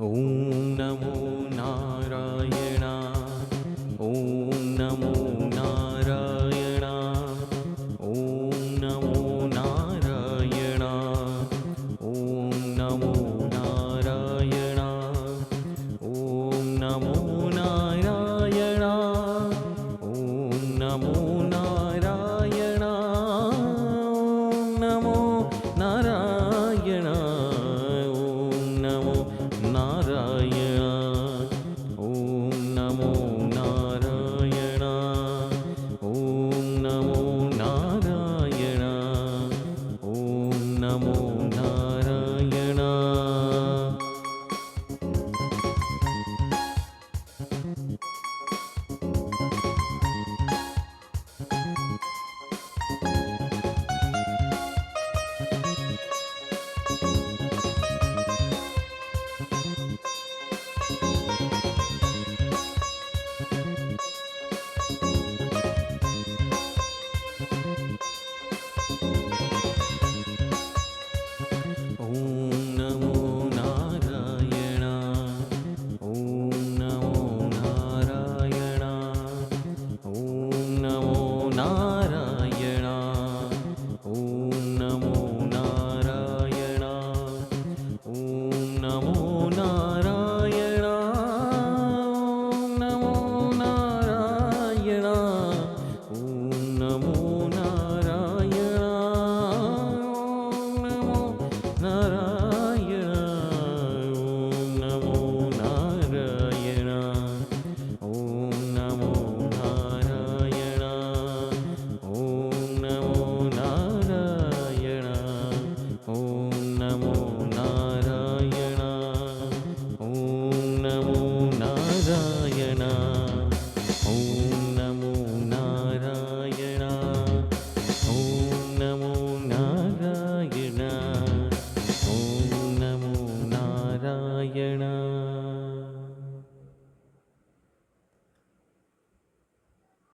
ॐ नमो Narayana. ॐ नमो Narayana. ॐ नमो Narayana. ॐ नमो Narayana. ॐ नमो Narayana. ॐ नमो Narayana. ॐ नमो Narayana. ॐ नमो Narayana. ॐ नमो Narayana. ॐ नमो Narayana. ॐ नमो Narayana. ॐ नमो Narayana. ॐ नमो Narayana. ॐ नमो Narayana. ॐ नमो Narayana. ॐ नमो